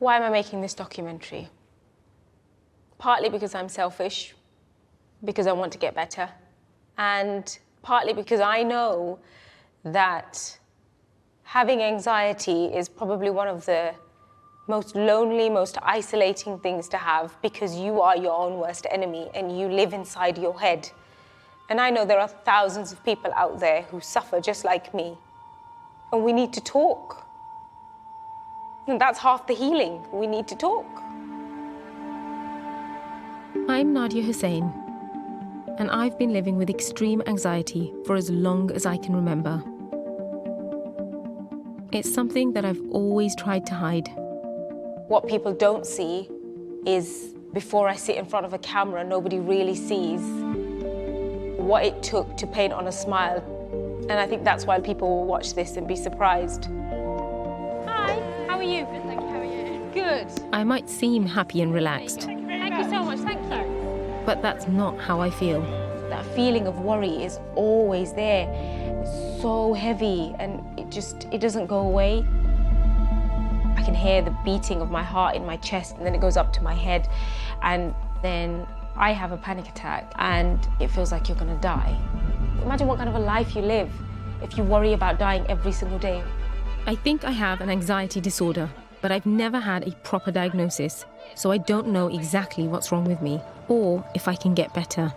Why am I making this documentary? Partly because I'm selfish, because I want to get better, and partly because I know that having anxiety is probably one of the most lonely, most isolating things to have, because you are your own worst enemy and you live inside your head. And I know there are thousands of people out there who suffer just like me. And we need to talk. And that's half the healing. We need to talk. I'm Nadia Hussain, and I've been living with extreme anxiety for as long as I can remember. It's something that I've always tried to hide. What people don't see is, before I sit in front of a camera, nobody really sees what it took to paint on a smile. And I think that's why people will watch this and be surprised. Hi, how are you? Good, thank you. How are you? Good. I might seem happy and relaxed, Thank you so much, thank you. but that's not how I feel. That feeling of worry is always there. It's so heavy and it doesn't go away. I can hear the beating of my heart in my chest, and then it goes up to my head, and then I have a panic attack and it feels like you're gonna die. Imagine what kind of a life you live if you worry about dying every single day. I think I have an anxiety disorder, but I've never had a proper diagnosis, so I don't know exactly what's wrong with me or if I can get better.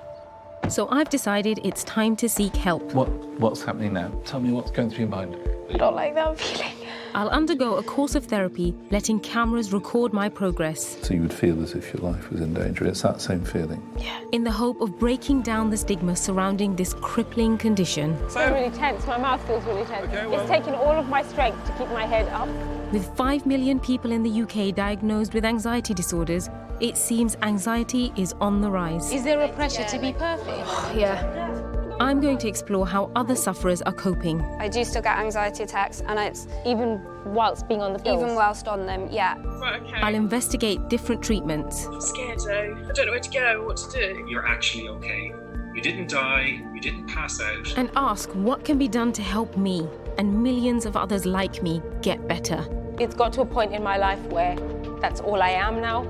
So I've decided it's time to seek help. What's happening now? Tell me what's going through your mind. I don't like that feeling. I'll undergo a course of therapy, letting cameras record my progress, So you would feel as if your life was in danger. It's that same feeling. Yeah. in the hope of breaking down the stigma surrounding this crippling condition. I'm really tense, my mouth feels really tense. It's taking all of my strength to keep my head up. With 5 million people in the UK diagnosed with anxiety disorders, it seems anxiety is on the rise. Is there a pressure to be perfect? Yeah. I'm going to explore how other sufferers are coping. I do still get anxiety attacks, and it's Even whilst being on the pills? even whilst on them, yeah. Right, okay. I'll investigate different treatments. I'm scared though. I don't know where to go or what to do. You're actually okay. You didn't die, you didn't pass out. And ask what can be done to help me and millions of others like me get better. It's got to a point in my life where that's all I am now.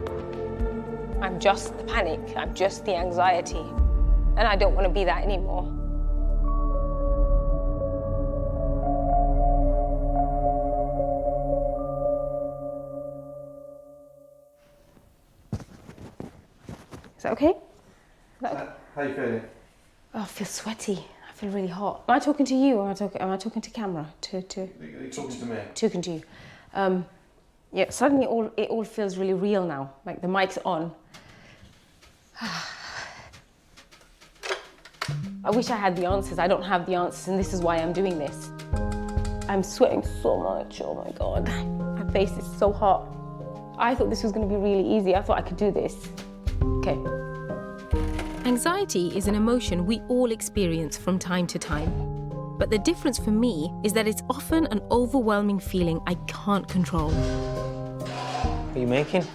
I'm just the panic, I'm just the anxiety. And I don't want to be that anymore. Is that okay? Is that okay? How are you feeling? Oh, I feel sweaty. I feel really hot. Am I talking to you or am I talking to camera? You're talking to me. Talking to you. Yeah, suddenly it all feels really real now. Like the mic's on. I wish I had the answers. I don't have the answers, and this is why I'm doing this. I'm sweating so much. Oh my God. My face is so hot. I thought this was going to be really easy. I thought I could do this. Okay. Anxiety is an emotion we all experience from time to time. But the difference for me is that it's often an overwhelming feeling I can't control. What are you making?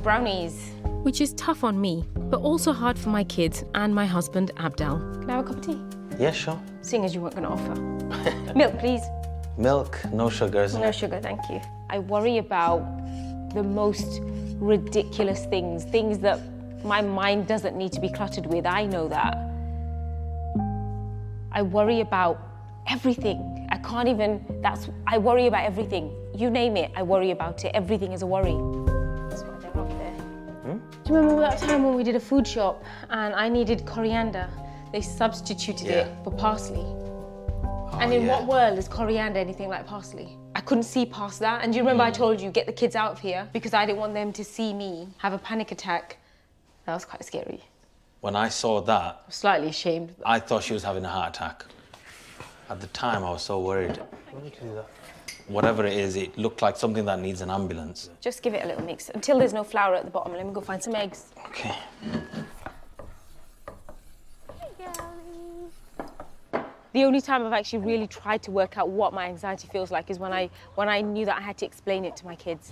Brownies. Which is tough on me, but also hard for my kids and my husband, Abdal. Can I have a cup of tea? Yeah, sure. Seeing as you weren't going to offer. Milk, please. Milk, no sugars. No sugar, thank you. I worry about the most ridiculous things that my mind doesn't need to be cluttered with. I know that. I worry about everything. I worry about everything. You name it, I worry about it. Everything is a worry. That's why they're up there. Do you remember that time when we did a food shop and I needed coriander? They substituted it for parsley. And in what world is coriander anything like parsley? I couldn't see past that. And do you remember I told you, get the kids out of here because I didn't want them to see me have a panic attack. That was quite scary. When I saw that, I'm slightly ashamed. I thought she was having a heart attack. At the time, I was so worried. Whatever it is, it looked like something that needs an ambulance. Just give it a little mix until there's no flour at the bottom. Let me go find some eggs. Okay. The only time I've actually really tried to work out what my anxiety feels like is when I knew that I had to explain it to my kids.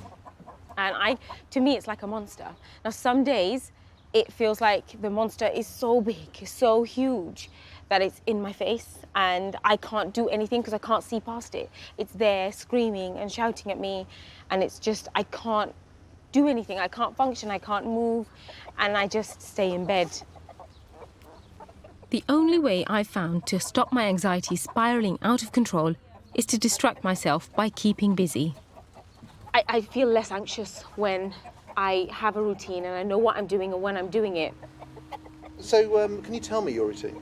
And to me, it's like a monster. Now, some days, it feels like the monster is so big, so huge, that it's in my face and I can't do anything because I can't see past it. It's there screaming and shouting at me, and it's just, I can't do anything. I can't function, I can't move, and I just stay in bed. The only way I've found to stop my anxiety spiraling out of control is to distract myself by keeping busy. I feel less anxious when I have a routine and I know what I'm doing and when I'm doing it. So, can you tell me your routine?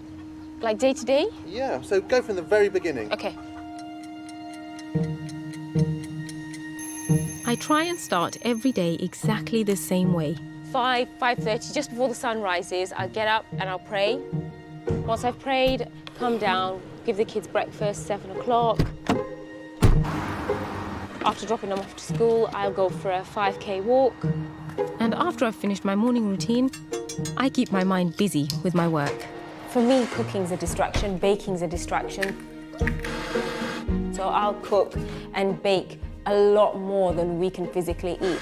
Like day to day? Yeah, so go from the very beginning. Okay. I try and start every day exactly the same way. 5:30, just before the sun rises, I'll get up and I'll pray. Once I've prayed, come down, give the kids breakfast, 7 o'clock. After dropping them off to school, I'll go for a 5K walk. And after I've finished my morning routine, I keep my mind busy with my work. For me, cooking's a distraction, baking's a distraction. So I'll cook and bake a lot more than we can physically eat.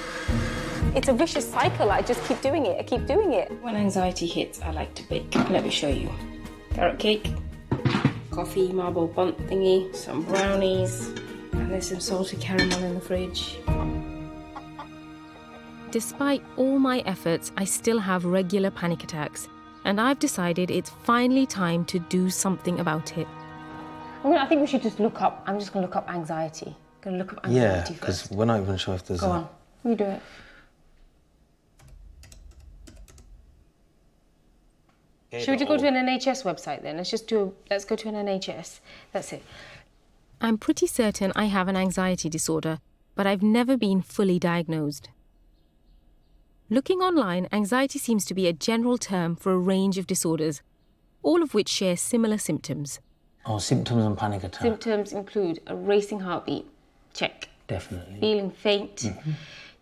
It's a vicious cycle. I just keep doing it. I keep doing it. When anxiety hits, I like to bake. Let me show you. Carrot cake, coffee, marble bundt thingy, some brownies, and there's some salted caramel in the fridge. Despite all my efforts, I still have regular panic attacks, and I've decided it's finally time to do something about it. I think we should just look up. I'm just going to look up anxiety. I'm going to look up anxiety Yeah, because first. we're not even sure if there's Go on. You do it. Should we just go to an NHS website then? Let's go to an NHS. That's it. I'm pretty certain I have an anxiety disorder, but I've never been fully diagnosed. Looking online, anxiety seems to be a general term for a range of disorders, all of which share similar symptoms. Oh, symptoms and panic attack. Symptoms include a racing heartbeat, check. Definitely. Feeling faint,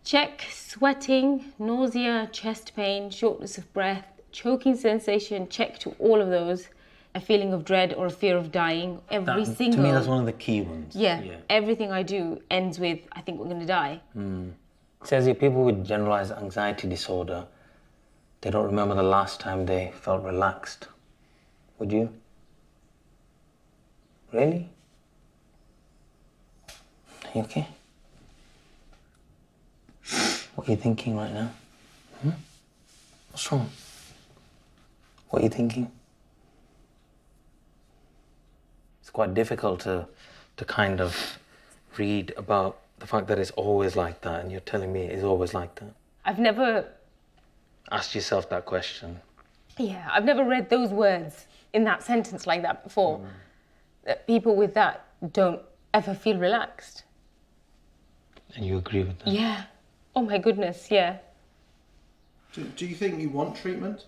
check. Sweating, nausea, chest pain, shortness of breath, choking sensation, check to all of those. A feeling of dread or a fear of dying. Every single... To me, that's one of the key ones. Yeah, everything I do ends with, I think we're going to die. It says here, people with generalized anxiety disorder, they don't remember the last time they felt relaxed. Would you? Really? Are you okay? What are you thinking right now? What's wrong? What are you thinking? It's quite difficult to kind of read about the fact that it's always like that, and you're telling me it's always like that. I've never... Ask yourself that question. Yeah, I've never read those words in that sentence like that before. That people with that don't ever feel relaxed. And you agree with that? Yeah. Oh my goodness, yeah. Do you think you want treatment?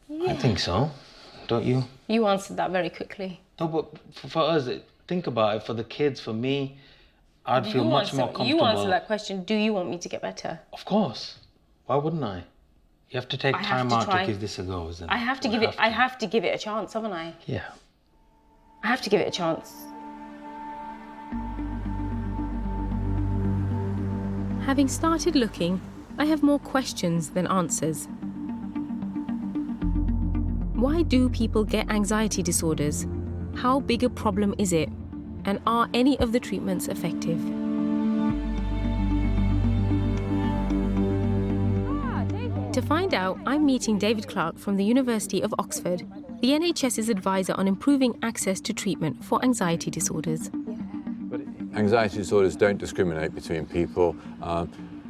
Yeah. I think so. Don't you? You answered that very quickly. No, but for us, think about it. For the kids, for me, I'd feel much more comfortable. You answer that question. Do you want me to get better? Of course. Why wouldn't I? You have to take time out to give this a go, isn't it? I have to give it a chance, haven't I? Yeah. I have to give it a chance. Having started looking, I have more questions than answers. Why do people get anxiety disorders? How big a problem is it? And are any of the treatments effective? To find out, I'm meeting David Clark from the University of Oxford, the NHS's advisor on improving access to treatment for anxiety disorders. Anxiety disorders don't discriminate between people.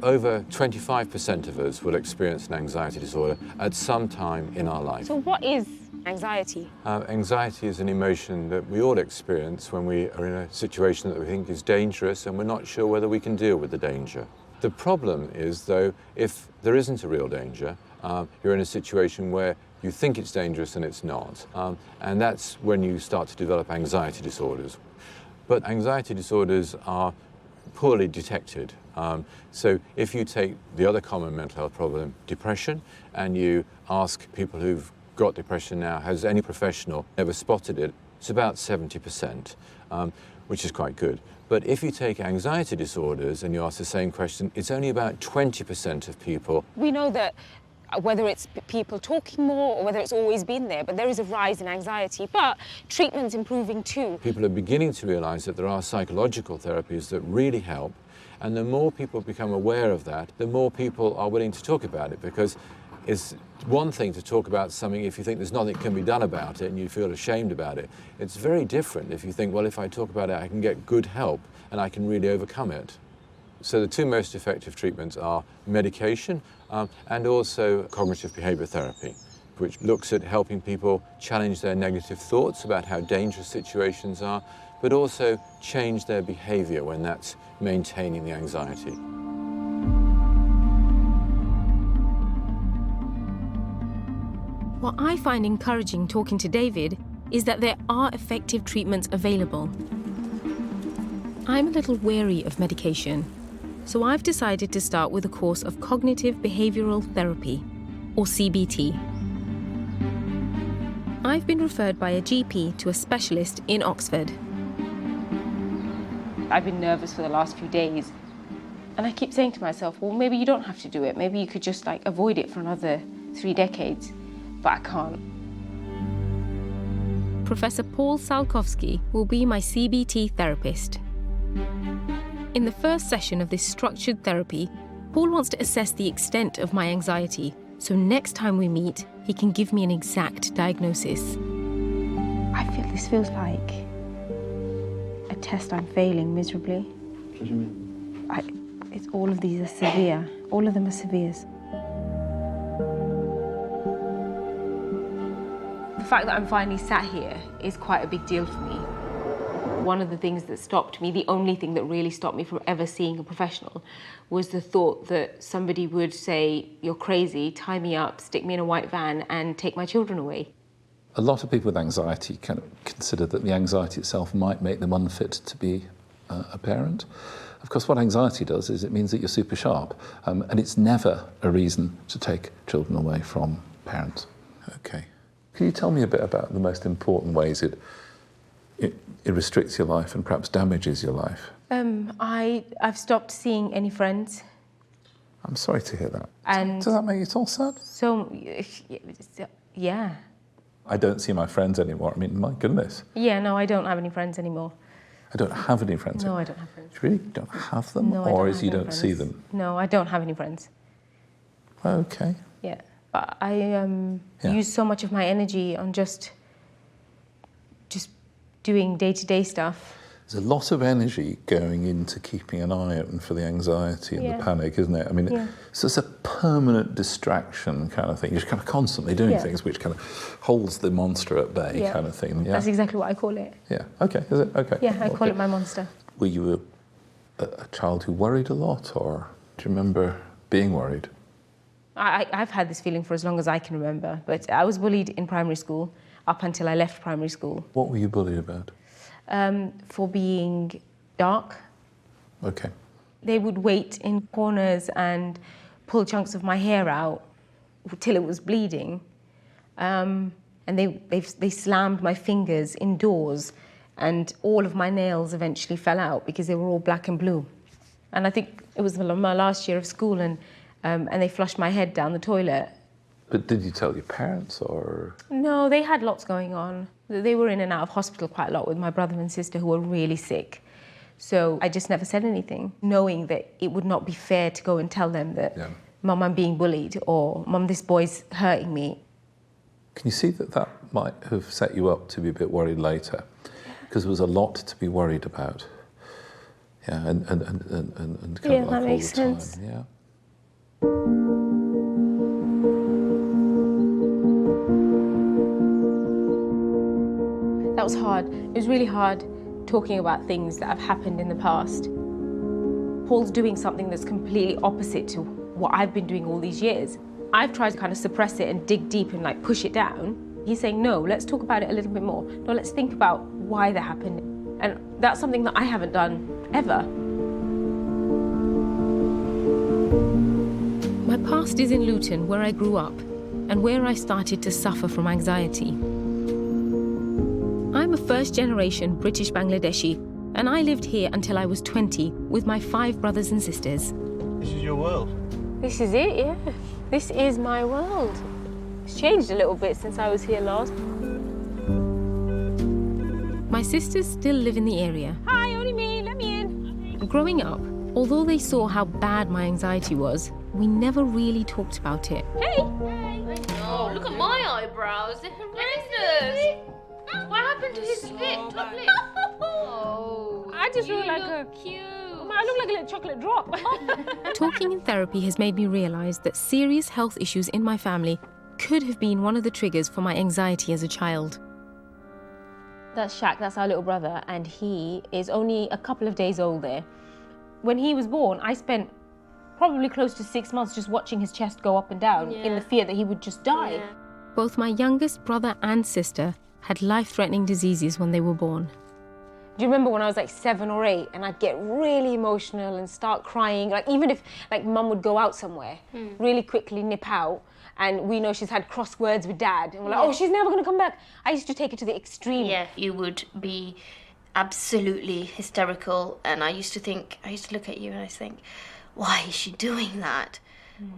Over 25% of us will experience an anxiety disorder at some time in our life. So what is anxiety? Anxiety is an emotion that we all experience when we are in a situation that we think is dangerous and we're not sure whether we can deal with the danger. The problem is, though, if there isn't a real danger, you're in a situation where you think it's dangerous and it's not. And that's when you start to develop anxiety disorders. But anxiety disorders are poorly detected. So if you take the other common mental health problem, depression, and you ask people who've got depression now, has any professional ever spotted it? It's about 70%, which is quite good. But if you take anxiety disorders and you ask the same question, it's only about 20% of people. We know that whether it's people talking more or whether it's always been there, but there is a rise in anxiety. But treatment's improving too. People are beginning to realise that there are psychological therapies that really help, and the more people become aware of that, the more people are willing to talk about it, because it's one thing to talk about something if you think there's nothing can be done about it and you feel ashamed about it. It's very different if you think, well, if I talk about it, I can get good help and I can really overcome it. So the two most effective treatments are medication and also cognitive behaviour therapy, which looks at helping people challenge their negative thoughts about how dangerous situations are, but also change their behaviour when that's maintaining the anxiety. What I find encouraging talking to David is that there are effective treatments available. I'm a little wary of medication, so I've decided to start with a course of cognitive behavioural therapy, or CBT. I've been referred by a GP to a specialist in Oxford. I've been nervous for the last few days, and I keep saying to myself, well, maybe you don't have to do it. Maybe you could just like avoid it for another 3 decades, but I can't. Professor Paul Salkowski will be my CBT therapist. In the first session of this structured therapy, Paul wants to assess the extent of my anxiety, so next time we meet, he can give me an exact diagnosis. I feel this feels like a test I'm failing miserably. What do you mean? It's all of these are severe. All of them are severes. The fact that I'm finally sat here is quite a big deal for me. One of the things that stopped me, the only thing that really stopped me from ever seeing a professional, was the thought that somebody would say, you're crazy, tie me up, stick me in a white van and take my children away. A lot of people with anxiety kind of consider that the anxiety itself might make them unfit to be a parent. Of course, what anxiety does is it means that you're super sharp, and it's never a reason to take children away from parents. Okay. Can you tell me a bit about the most important ways it restricts your life and perhaps damages your life? I've stopped seeing any friends. I'm sorry to hear that. And does that make you all sad? So, yeah. I don't see my friends anymore. I mean, my goodness. Yeah, no, I don't have any friends anymore. I don't have any friends No, anymore. I don't have friends. You really don't have them? No, I or don't is have you no don't see friends. them? No, I don't have any friends. Okay. Yeah, but I use so much of my energy on just doing day-to-day stuff. There's a lot of energy going into keeping an eye open for the anxiety and the panic, isn't it? I mean, it's just a permanent distraction kind of thing. You're just kind of constantly doing things which kind of holds the monster at bay kind of thing. Yeah. That's exactly what I call it. Yeah, okay, is it? Okay. Yeah, I call it my monster. Were you a child who worried a lot, or do you remember being worried? I've had this feeling for as long as I can remember, but I was bullied in primary school up until I left primary school. What were you bullied about? For being dark. Okay. They would wait in corners and pull chunks of my hair out till it was bleeding. And they slammed my fingers indoors, and all of my nails eventually fell out because they were all black and blue. And I think it was my last year of school, and they flushed my head down the toilet. But did you tell your parents, or...? No, they had lots going on. They were in and out of hospital quite a lot with my brother and sister who were really sick. So I just never said anything, knowing that it would not be fair to go and tell them that, Mum, I'm being bullied, or Mum, this boy's hurting me. Can you see that that might have set you up to be a bit worried later? Because there was a lot to be worried about. Yeah, and kind of like that all makes the time. sense. Yeah. That was hard. It was really hard talking about things that have happened in the past. Paul's doing something that's completely opposite to what I've been doing all these years. I've tried to kind of suppress it and dig deep and like push it down. He's saying, no, let's talk about it a little bit more. No, let's think about why that happened. And that's something that I haven't done ever. My past is in Luton, where I grew up, and where I started to suffer from anxiety. I'm a first-generation British Bangladeshi, and I lived here until I was 20 with my 5 brothers and sisters. This is your world. This is it, yeah. This is my world. It's changed a little bit since I was here last. My sisters still live in the area. Hi, only me, let me in. Growing up, although they saw how bad my anxiety was, we never really talked about it. Hey! Oh, look at my eyebrows. They're horrendous. What happened to his lip? Top lip? Oh, I just look like cute. I look like a little chocolate drop. Talking in therapy has made me realise that serious health issues in my family could have been one of the triggers for my anxiety as a child. That's Shaq, that's our little brother, and he is only a couple of days old there. When he was born, I spent probably close to 6 months just watching his chest go up and down in the fear that he would just die. Yeah. Both my youngest brother and sister had life-threatening diseases when they were born. Do you remember when I was like 7 or 8 and I'd get really emotional and start crying? Like even if like mum would go out somewhere, really quickly nip out, and we know she's had crosswords with dad, and we're like, oh, she's never gonna come back. I used to take it to the extreme. Yeah, you would be absolutely hysterical, and I used to look at you and I think, why is she doing that?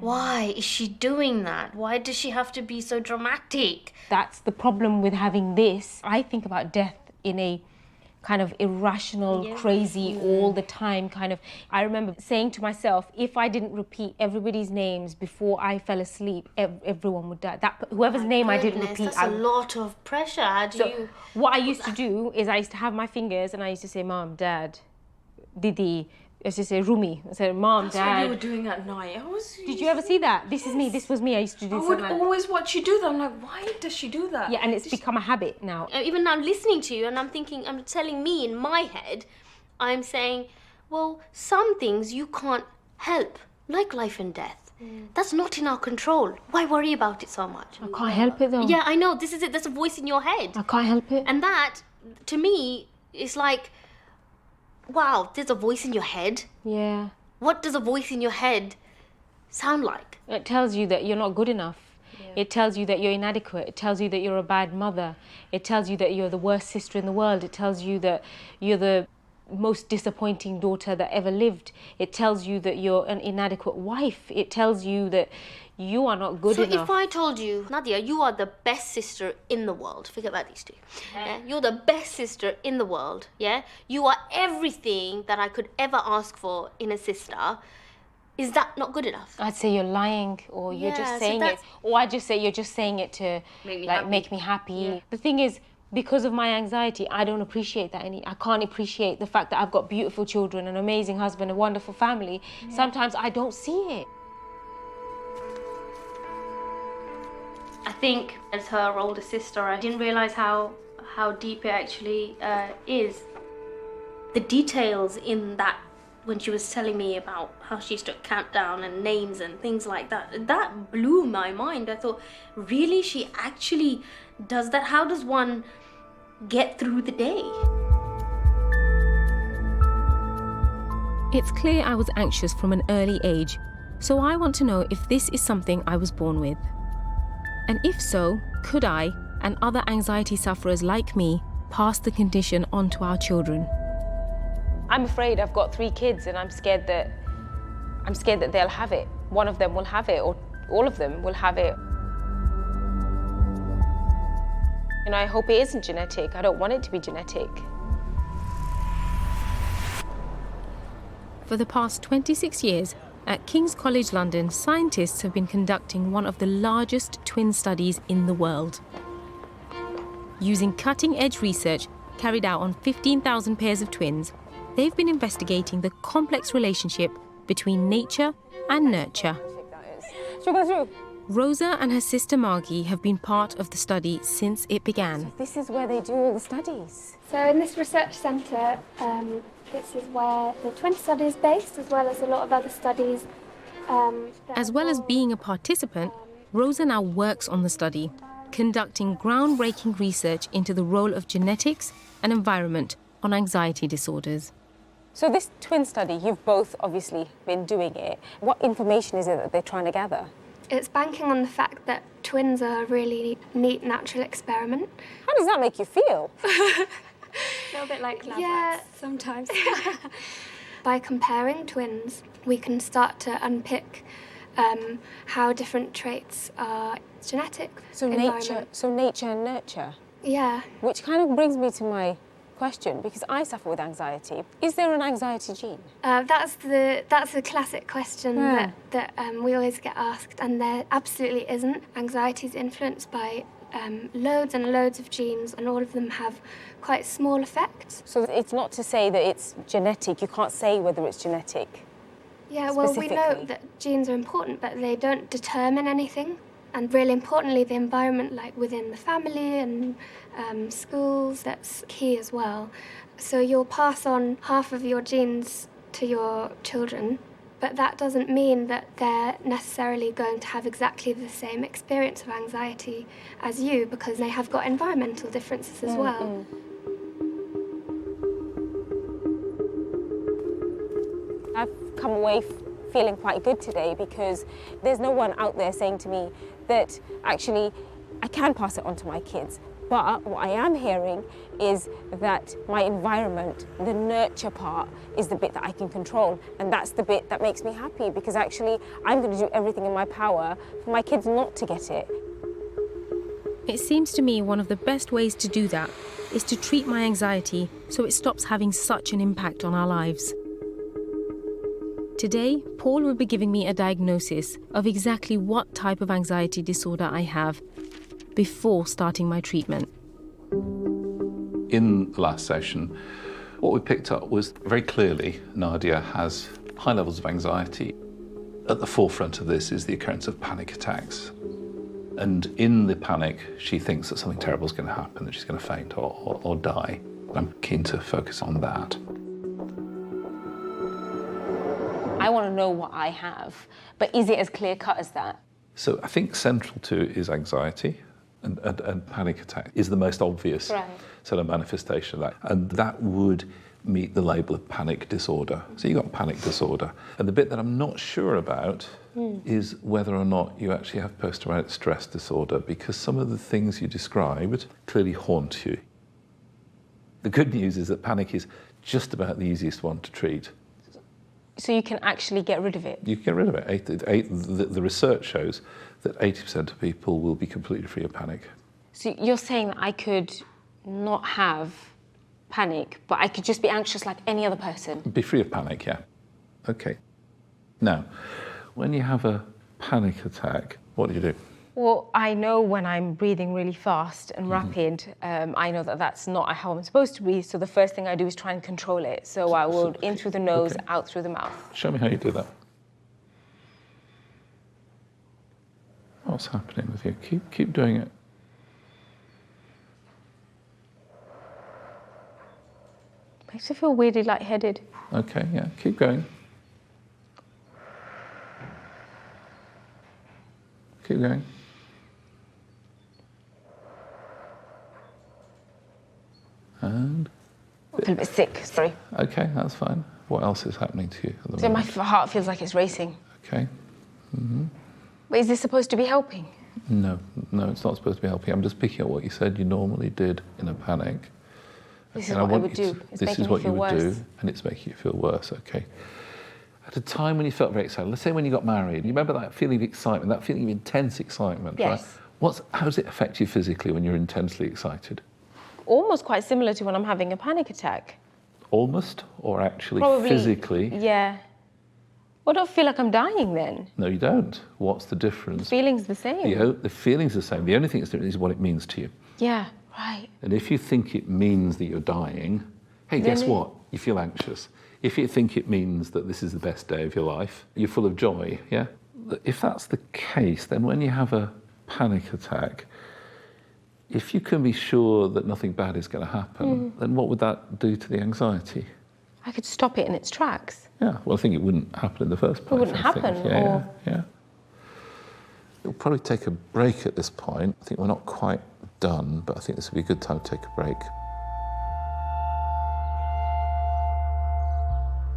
Why is she doing that? Why does she have to be so dramatic? That's the problem with having this. I think about death in a kind of irrational, crazy, all the time kind of... I remember saying to myself, if I didn't repeat everybody's names before I fell asleep, everyone would die. Whoever's name I didn't repeat... That's a lot of pressure. How do you... What I used to do is I used to have my fingers and I used to say, Mom, Dad, Didi. I used to say Rumi. I said, Mom, That's Dad. what you were doing at night. Did you ever see that? This is me. This was me. I used to do I would always watch you do that. I'm like, why does she do that? Yeah, and it's become a habit now. Even now listening to you and I'm telling me in my head, I'm saying, well, some things you can't help, like life and death. That's not in our control. Why worry about it so much? I can't help it though. Yeah, I know. This is it. There's a voice in your head. I can't help it. And that, to me, is like, wow, there's a voice in your head. Yeah. What does a voice in your head sound like? It tells you that you're not good enough. It tells you that you're inadequate. It tells you that you're a bad mother. It tells you that you're the worst sister in the world. It tells you that you're the most disappointing daughter that ever lived. It tells you that you're an inadequate wife. It tells you that you are not good enough. So if I told you, Nadia, you are the best sister in the world, forget about these two. Yeah? You're the best sister in the world, yeah? You are everything that I could ever ask for in a sister. Is that not good enough? I'd say you're lying, or you're just saying it. Or I'd just say you're just saying it to make me happy. Yeah. The thing is, because of my anxiety, I don't appreciate that I can't appreciate the fact that I've got beautiful children, an amazing husband, a wonderful family. Yeah. Sometimes I don't see it. I think as her older sister, I didn't realise how deep it actually is. The details in that, when she was telling me about how she used to count down and names and things like that, that blew my mind. I thought, really? She actually does that? How does one get through the day? It's clear I was anxious from an early age, so I want to know if this is something I was born with. And if so, could I, and other anxiety sufferers like me, pass the condition on to our children? I'm afraid I've got 3 kids and I'm scared that they'll have it. One of them will have it, or all of them will have it. You know, I hope it isn't genetic. I don't want it to be genetic. For the past 26 years, at King's College London, scientists have been conducting one of the largest twin studies in the world. Using cutting-edge research carried out on 15,000 pairs of twins, they've been investigating the complex relationship between nature and nurture. Rosa and her sister Margie have been part of the study since it began. So this is where they do all the studies. So in this research centre, this is where the twin study is based, as well as a lot of other studies. As well as being a participant, Rosa now works on the study, conducting groundbreaking research into the role of genetics and environment on anxiety disorders. So this twin study, you've both obviously been doing it. What information is it that they're trying to gather? It's banking on the fact that twins are a really neat natural experiment. How does that make you feel? A little bit like lab rats. Sometimes. By comparing twins, we can start to unpick how different traits are genetic. So nature and nurture. Yeah. Which kind of brings me to my question, because I suffer with anxiety. Is there an anxiety gene? That's a classic question that we always get asked, and there absolutely isn't. Anxiety is influenced by loads and loads of genes, and all of them have quite small effects. So it's not to say that it's genetic. You can't say whether it's genetic. Yeah, well, we know that genes are important, but they don't determine anything. And really importantly, the environment, like within the family and schools, that's key as well. So you'll pass on half of your genes to your children, but that doesn't mean that they're necessarily going to have exactly the same experience of anxiety as you, because they have got environmental differences as well. I've come away feeling quite good today because there's no one out there saying to me that actually I can pass it on to my kids. But what I am hearing is that my environment, the nurture part, is the bit that I can control. And that's the bit that makes me happy, because actually I'm going to do everything in my power for my kids not to get it. It seems to me one of the best ways to do that is to treat my anxiety so it stops having such an impact on our lives. Today, Paul will be giving me a diagnosis of exactly what type of anxiety disorder I have before starting my treatment. In the last session, what we picked up was very clearly Nadia has high levels of anxiety. At the forefront of this is the occurrence of panic attacks. And in the panic, she thinks that something terrible is going to happen, that she's going to faint or die. I'm keen to focus on that. I want to know what I have, but is it as clear-cut as that? So I think central to it is anxiety, and panic attack is the most obvious sort of manifestation of that. And that would meet the label of panic disorder. So you've got panic disorder. And the bit that I'm not sure about is whether or not you actually have post-traumatic stress disorder, because some of the things you described clearly haunt you. The good news is that panic is just about the easiest one to treat. So you can actually get rid of it? You can get rid of it. The research shows that 80% of people will be completely free of panic. So you're saying that I could not have panic, but I could just be anxious like any other person? Be free of panic, yeah. Okay. Now, when you have a panic attack, what do you do? Well, I know when I'm breathing really fast and rapid, I know that that's not how I'm supposed to breathe, so the first thing I do is try and control it. So I will in through the nose, out through the mouth. Show me how you do that. What's happening with you? Keep doing it. Makes me feel weirdly lightheaded. Okay, yeah, keep going. Keep going. And I feel a bit sick, sorry. Okay, that's fine. What else is happening to you at the So moment? my heart feels like it's racing. Okay. But is this supposed to be helping? No, it's not supposed to be helping. I'm just picking up what you said you normally did in a panic. This is what I would do. This is what you would do, and it's making you feel worse, okay. At a time when you felt very excited, let's say when you got married, you remember that feeling of excitement, that feeling of intense excitement, yes. Right? How does it affect you physically when you're intensely excited? Almost quite similar to when I'm having a panic attack. Almost, or actually Probably, physically? Yeah. Well, I don't feel like I'm dying then. No, you don't. What's the difference? The feeling's the same. The feeling's the same. The only thing that's different is what it means to you. Yeah, right. And if you think it means that you're dying, hey, guess what? You feel anxious. If you think it means that this is the best day of your life, you're full of joy, yeah? If that's the case, then when you have a panic attack, if you can be sure that nothing bad is going to happen, then what would that do to the anxiety? I could stop it in its tracks. Yeah, well, I think it wouldn't happen in the first place. It wouldn't happen, Yeah. We'll probably take a break at this point. I think we're not quite done, but I think this would be a good time to take a break.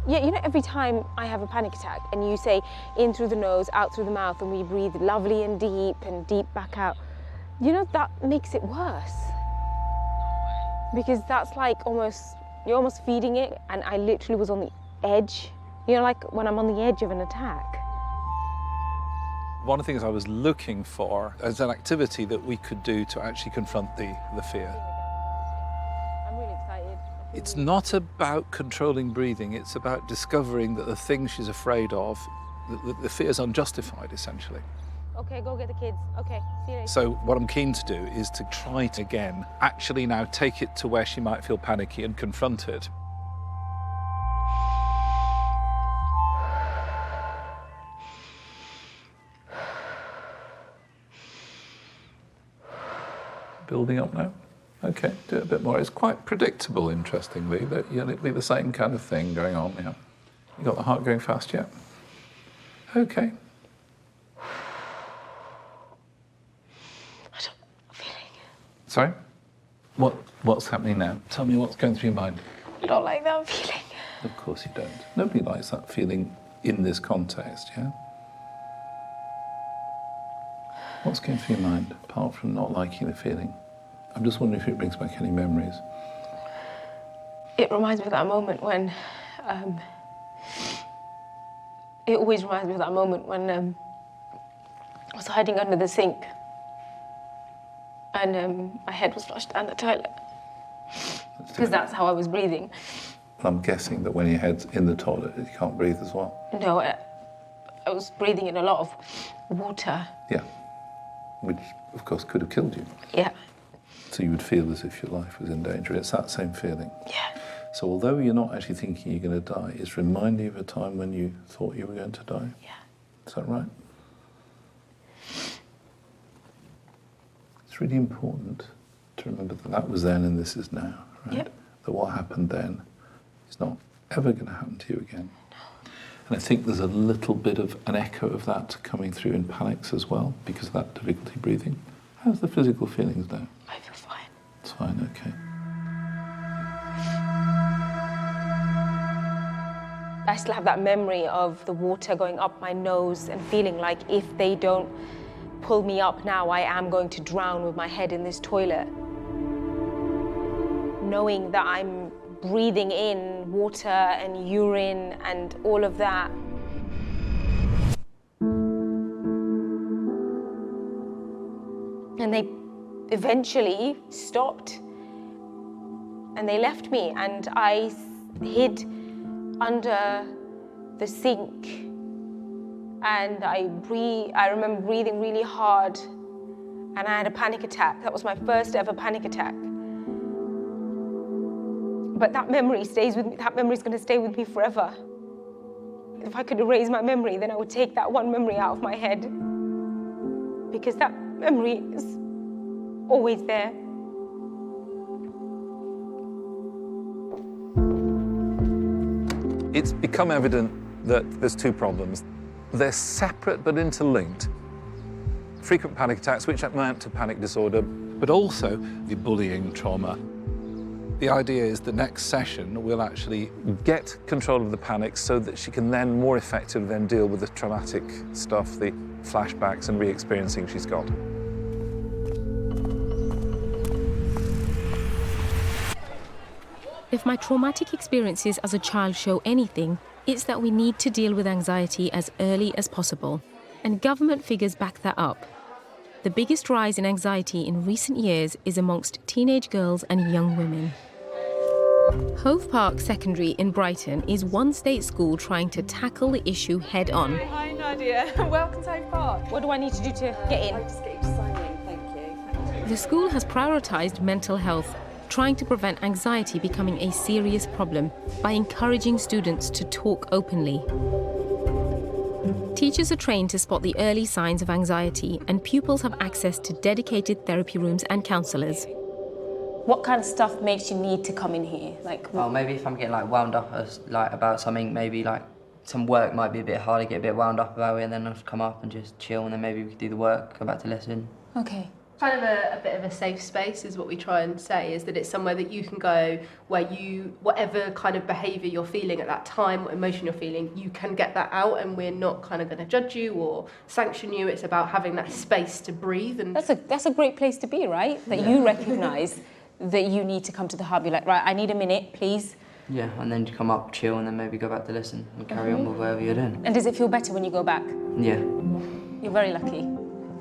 Yeah, you know, every time I have a panic attack and you say in through the nose, out through the mouth, and we breathe lovely and deep back out, you know, that makes it worse. Because that's like you're almost feeding it, and I literally was on the edge. You know, like when I'm on the edge of an attack. One of the things I was looking for as an activity that we could do to actually confront the fear. I'm really excited. It's not about controlling breathing, it's about discovering that the thing she's afraid of, the fear is unjustified, essentially. Okay, go get the kids. Okay, see you later. So what I'm keen to do is to try to, again, actually now take it to where she might feel panicky and confront it. Building up now. Okay, do it a bit more. It's quite predictable, interestingly, that it'll be the same kind of thing going on. Yeah. You got the heart going fast yet? Okay. I don't feeling. Sorry? What's happening now? Tell me what's going through your mind. I don't like that feeling. Of course you don't. Nobody likes that feeling in this context, yeah? What's going through your mind, apart from not liking the feeling? I'm just wondering if it brings back any memories. It reminds me of that moment when... it always reminds me of that moment when I was hiding under the sink and my head was flushed down the toilet. Because that's how I was breathing. I'm guessing that when your head's in the toilet, you can't breathe as well. No, I was breathing in a lot of water. Yeah, which of course could have killed you. Yeah. So you would feel as if your life was in danger. It's that same feeling. Yeah. So although you're not actually thinking you're going to die, it's reminding you of a time when you thought you were going to die. Yeah. Is that right? It's really important to remember that that was then and this is now, right? Yep. That what happened then is not ever going to happen to you again. No. And I think there's a little bit of an echo of that coming through in panics as well, because of that difficulty breathing. How's the physical feelings now? I feel fine. It's fine, okay. I still have that memory of the water going up my nose and feeling like if they don't pull me up now, I am going to drown with my head in this toilet. Knowing that I'm breathing in water and urine and all of that. And they eventually stopped and they left me, and I hid under the sink, and I remember breathing really hard, and I had a panic attack. That was my first ever panic attack. But that memory stays with me. That memory is going to stay with me forever. If I could erase my memory, then I would take that one memory out of my head, because that memory is always there. It's become evident that there's two problems. They're separate but interlinked. Frequent panic attacks, which amount to panic disorder, but also the bullying trauma. The idea is the next session will actually get control of the panic so that she can then more effectively then deal with the traumatic stuff, the flashbacks and re-experiencing she's got. If my traumatic experiences as a child show anything, it's that we need to deal with anxiety as early as possible. And government figures back that up. The biggest rise in anxiety in recent years is amongst teenage girls and young women. Hove Park Secondary in Brighton is one state school trying to tackle the issue head on. Hi Nadia, welcome to Hove Park. What do I need to do to get in? I'll just get you to sign in, thank you. The school has prioritised mental health, trying to prevent anxiety becoming a serious problem by encouraging students to talk openly. Teachers are trained to spot the early signs of anxiety, and pupils have access to dedicated therapy rooms and counsellors. What kind of stuff makes you need to come in here? Well, maybe if I'm getting wound up about something, maybe some work might be a bit hard, I get a bit wound up about it, and then I'll just come up and just chill, and then maybe we could do the work, go back to lesson. Okay. Kind of a bit of a safe space is what we try and say, is that it's somewhere that you can go where whatever kind of behaviour you're feeling at that time, what emotion you're feeling, you can get that out, and we're not kind of going to judge you or sanction you. It's about having that space to breathe. And that's a great place to be, right? That you recognise that you need to come to the hub. You're like, right, I need a minute, please. Yeah, and then come up, chill, and then maybe go back to lesson and carry on with whatever you're doing. And does it feel better when you go back? Yeah. You're very lucky.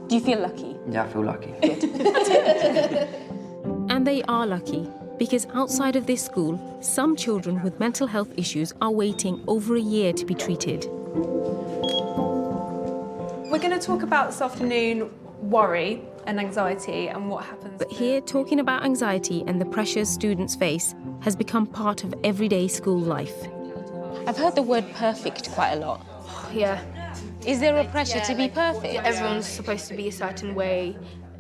Do you feel lucky? Yeah, I feel lucky. And they are lucky, because outside of this school, some children with mental health issues are waiting over a year to be treated. We're going to talk about this afternoon worry and anxiety and what happens. But here, talking about anxiety and the pressures students face has become part of everyday school life. I've heard the word perfect quite a lot. Yeah. Is there a pressure to be perfect? Everyone's supposed to be a certain way,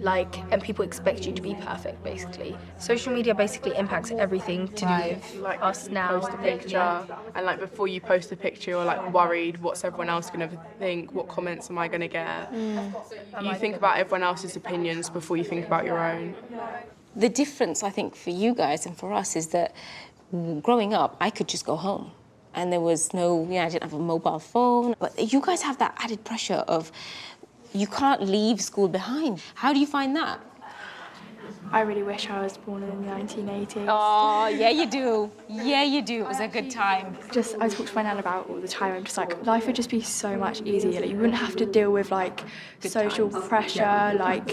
and people expect you to be perfect, basically. Social media basically impacts everything to do with like us now. Post a picture, and like before you post a picture, you're like worried, what's everyone else going to think? What comments am I going to get? You think about everyone else's opinions before you think about your own. The difference, I think, for you guys and for us is that growing up, I could just go home. And there was no, I didn't have a mobile phone. But you guys have that added pressure of you can't leave school behind. How do you find that? I really wish I was born in the 1980s. Oh, yeah, you do. Yeah, you do. It was a good time. I talk to my nan about all the time. I'm just like, life would just be so much easier. Like, you wouldn't have to deal with, social pressure,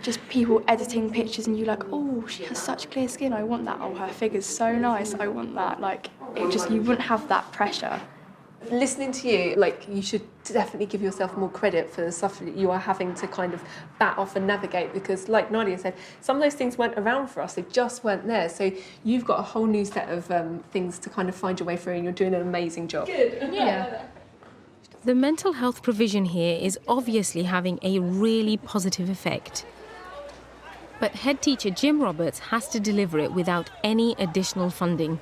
just people editing pictures and you oh, she has such clear skin, I want that. Oh, her figure's so nice, I want that. You wouldn't have that pressure. Listening to you, you should definitely give yourself more credit for the stuff that you are having to kind of bat off and navigate, because like Nadia said, some of those things weren't around for us, they just weren't there. So you've got a whole new set of things to kind of find your way through, and you're doing an amazing job. Good. Yeah. The mental health provision here is obviously having a really positive effect. But head teacher Jim Roberts has to deliver it without any additional funding.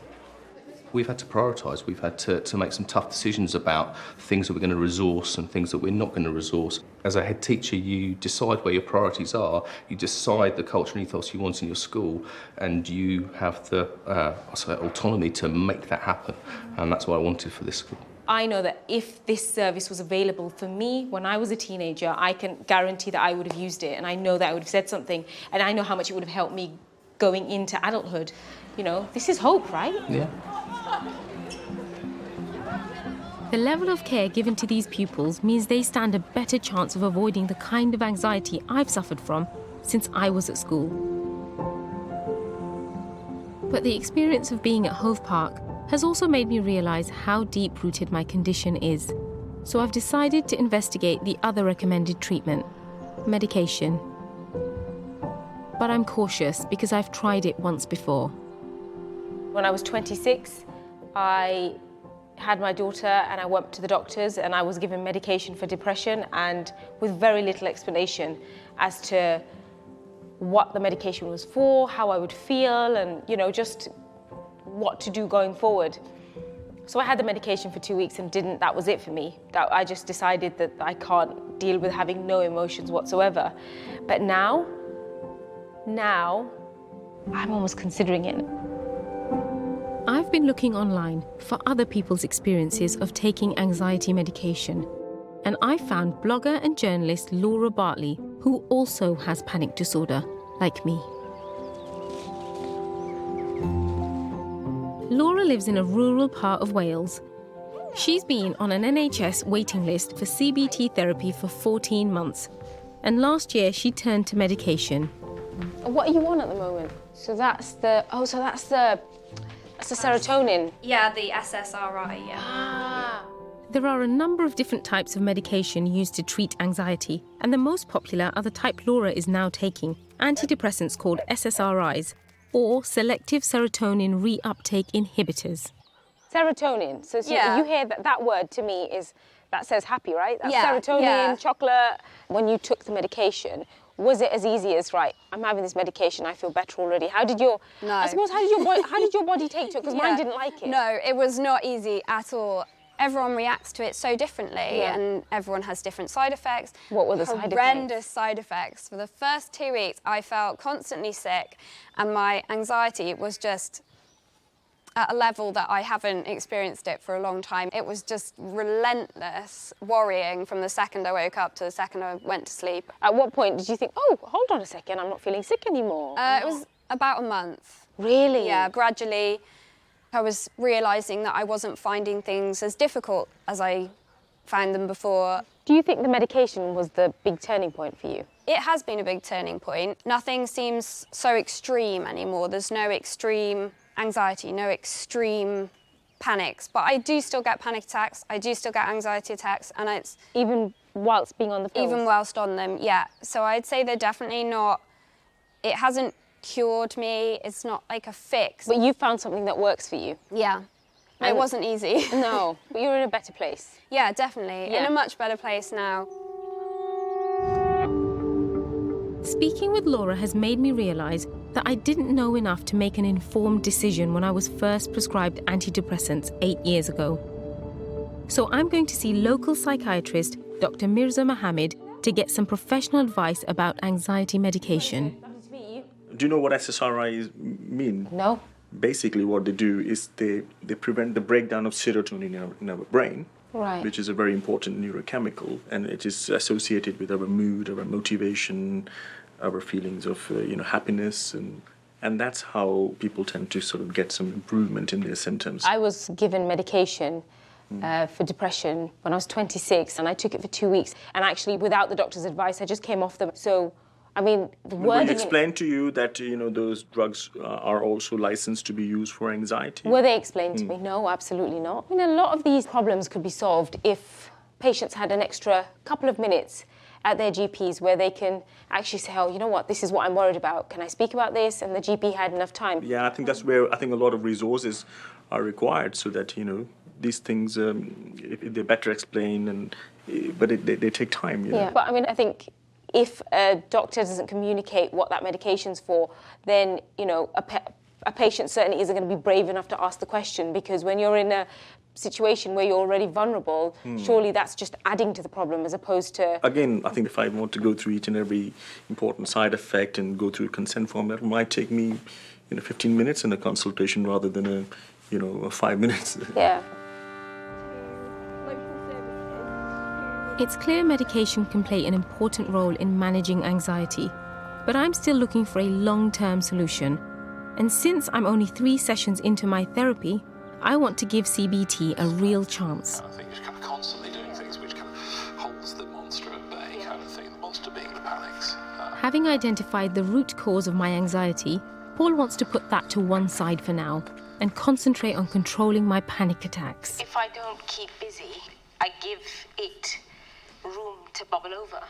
We've had to prioritise, we've had to make some tough decisions about things that we're going to resource and things that we're not going to resource. As a head teacher, you decide where your priorities are, you decide the culture and ethos you want in your school, and you have the autonomy to make that happen. And that's what I wanted for this school. I know that if this service was available for me when I was a teenager, I can guarantee that I would have used it, and I know that I would have said something, and I know how much it would have helped me going into adulthood. This is hope, right? Yeah. The level of care given to these pupils means they stand a better chance of avoiding the kind of anxiety I've suffered from since I was at school. But the experience of being at Hove Park has also made me realise how deep-rooted my condition is. So I've decided to investigate the other recommended treatment, medication. But I'm cautious because I've tried it once before. When I was 26, I had my daughter and I went to the doctors and I was given medication for depression, and with very little explanation as to what the medication was for, how I would feel, and just what to do going forward. So I had the medication for 2 weeks and that was it for me. I just decided that I can't deal with having no emotions whatsoever. But now I'm almost considering it. I've been looking online for other people's experiences of taking anxiety medication, and I found blogger and journalist Laura Bartley, who also has panic disorder, like me. Laura lives in a rural part of Wales. She's been on an NHS waiting list for CBT therapy for 14 months, and last year she turned to medication. What are you on at the moment? So that's the serotonin. Yeah, the SSRI, yeah. There are a number of different types of medication used to treat anxiety, and the most popular are the type Laura is now taking, antidepressants called SSRIs, or selective serotonin reuptake inhibitors. Serotonin. So you hear that word to me that says happy, right? That's serotonin, chocolate. When you took the medication, was it as easy as, right, I'm having this medication, I feel better already? How did your body take to it? Because mine didn't like it. No, it was not easy at all. Everyone reacts to it so differently, and everyone has different side effects. What were the side effects? Horrendous side effects. For the first 2 weeks, I felt constantly sick, and my anxiety was just at a level that I haven't experienced it for a long time. It was just relentless worrying from the second I woke up to the second I went to sleep. At what point did you think, oh, hold on a second, I'm not feeling sick anymore? It was about a month. Really? Yeah, gradually I was realising that I wasn't finding things as difficult as I found them before. Do you think the medication was the big turning point for you? It has been a big turning point. Nothing seems so extreme anymore. There's no extreme anxiety, no extreme panics. But I do still get panic attacks. I do still get anxiety attacks, and it's even whilst being on the pills? Even whilst on them, yeah. So I'd say they're definitely not. It hasn't cured me. It's not like a fix. But you found something that works for you. Yeah. It wasn't easy. No, but you're in a better place. Yeah, definitely. Yeah. In a much better place now. Speaking with Laura has made me realise that I didn't know enough to make an informed decision when I was first prescribed antidepressants 8 years ago. So I'm going to see local psychiatrist Dr. Mirza Mohammed to get some professional advice about anxiety medication. Do you know what SSRIs mean? No. Basically what they do is they prevent the breakdown of serotonin in our brain, Right. which is a very important neurochemical, and it is associated with our mood, our motivation, our feelings of happiness, and that's how people tend to sort of get some improvement in their symptoms. I was given medication for depression when I was 26, and I took it for 2 weeks, and actually without the doctor's advice I just came off them. So I mean, the Will wording... they explain to you that, those drugs are also licensed to be used for anxiety? Were they explained to me? No, absolutely not. I mean, a lot of these problems could be solved if patients had an extra couple of minutes at their GPs where they can actually say, oh, you know what, this is what I'm worried about. Can I speak about this? And the GP had enough time. Yeah, I think that's where I think a lot of resources are required so that, these things, if they're better explained, but they take time. Yeah, but I mean, I think if a doctor doesn't communicate what that medication's for, then, a patient certainly isn't going to be brave enough to ask the question, because when you're in a situation where you're already vulnerable, surely that's just adding to the problem as opposed to... Again, I think if I want to go through each and every important side effect and go through a consent form, that might take me, 15 minutes in a consultation rather than 5 minutes. Yeah. It's clear medication can play an important role in managing anxiety, but I'm still looking for a long-term solution. And since I'm only 3 sessions into my therapy, I want to give CBT a real chance. I think you're kind of constantly doing things which kind of holds the monster at bay, kind of thing, the monster being the panics. Having identified the root cause of my anxiety, Paul wants to put that to one side for now and concentrate on controlling my panic attacks. If I don't keep busy, I give it room to bubble over.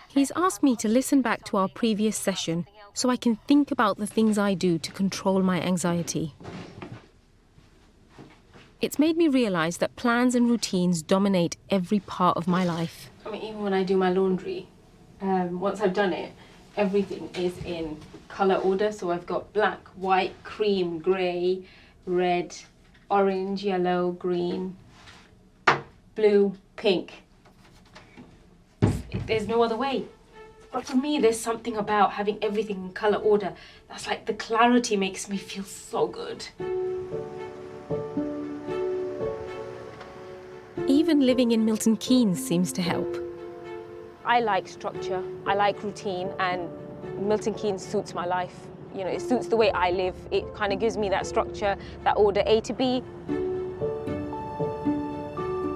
He's asked me to listen back to our previous session so I can think about the things I do to control my anxiety. It's made me realise that plans and routines dominate every part of my life. I mean, even when I do my laundry, once I've done it, everything is in colour order. So I've got black, white, cream, grey, red, orange, yellow, green, blue, pink. There's no other way. But for me, there's something about having everything in colour order. That's like the clarity makes me feel so good. Even living in Milton Keynes seems to help. I like structure, I like routine, and Milton Keynes suits my life. It suits the way I live. It kind of gives me that structure, that order A to B.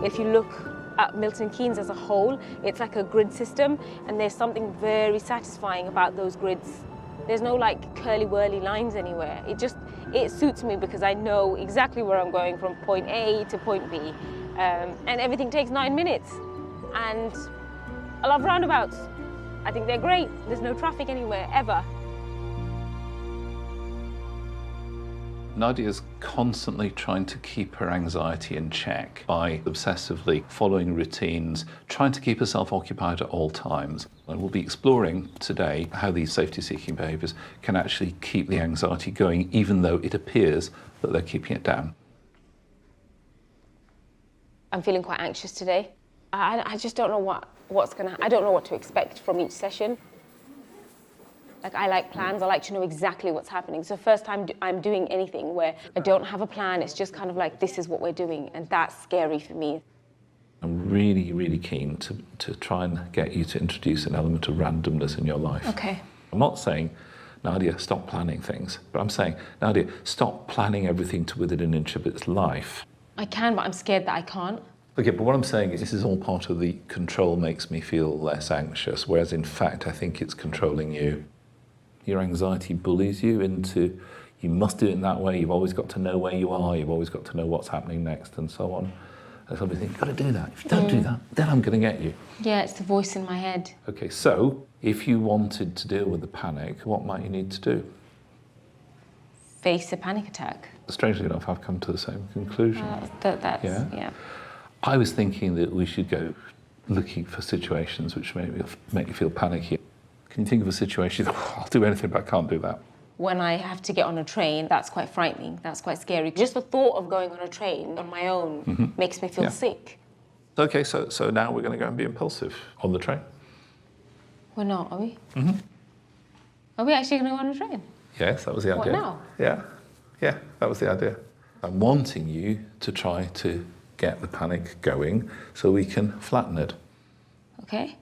If you look at Milton Keynes as a whole, it's like a grid system, and there's something very satisfying about those grids. There's no like curly-whirly lines anywhere. It suits me because I know exactly where I'm going from point A to point B. And everything takes 9 minutes. And I love roundabouts. I think they're great. There's no traffic anywhere, ever. Nadia's constantly trying to keep her anxiety in check by obsessively following routines, trying to keep herself occupied at all times. And we'll be exploring today how these safety-seeking behaviours can actually keep the anxiety going, even though it appears that they're keeping it down. I'm feeling quite anxious today. I just don't know what's gonna. I don't know what to expect from each session. Like, I like plans. I like to know exactly what's happening. So first time I'm doing anything where I don't have a plan, it's just kind of like, this is what we're doing, and that's scary for me. I'm really, really keen to try and get you to introduce an element of randomness in your life. Okay. I'm not saying, Nadia, stop planning things, but I'm saying, Nadia, stop planning everything to within an inch of its life. I can, but I'm scared that I can't. Okay, but what I'm saying is this is all part of the control makes me feel less anxious, whereas in fact I think it's controlling you. Your anxiety bullies you into, you must do it in that way, you've always got to know where you are, you've always got to know what's happening next and so on. And somebody thinks, you've got to do that. If you don't do that, then I'm going to get you. Yeah, it's the voice in my head. Okay, so if you wanted to deal with the panic, what might you need to do? Face a panic attack. Strangely enough, I've come to the same conclusion. Yeah. I was thinking that we should go looking for situations which make you feel panicky. Can you think of a situation, I'll do anything, but I can't do that? When I have to get on a train, that's quite frightening, that's quite scary. Just the thought of going on a train on my own makes me feel sick. Okay, so now we're going to go and be impulsive on the train. We're not, are we? Are we actually going to go on a train? Yes, that was the idea. What now? Yeah, that was the idea. I'm wanting you to try to get the panic going so we can flatten it. Okay.